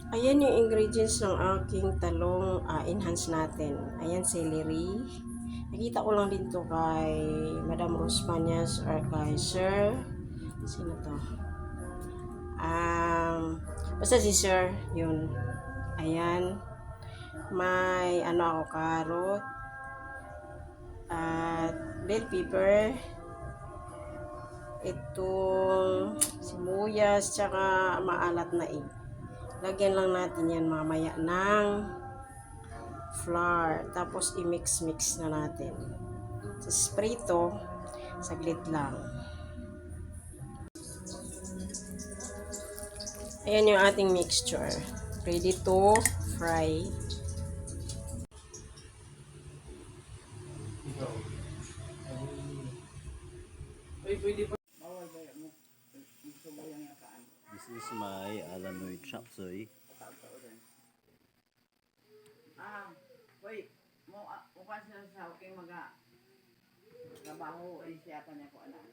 Ayan yung ingredients ng aking talong enhance natin. Ayan, celery. Nakita ko lang din to kay Madam Rosmanias or kay Sir. Sino to? Basta si Sir. Yun. Ayan. May ano ako, carrot. At bell pepper. Itong sibuyas. Tsaka maalat na egg. Lagyan lang natin yan mamaya ng flour. Tapos i-mix-mix na natin. Sa sprito, saglit lang. Ayan yung ating mixture. Ready to fry. This is my Alanoy chop suey. Wait, mo upas na sa aking trabaho ay siya pa niya ko anak.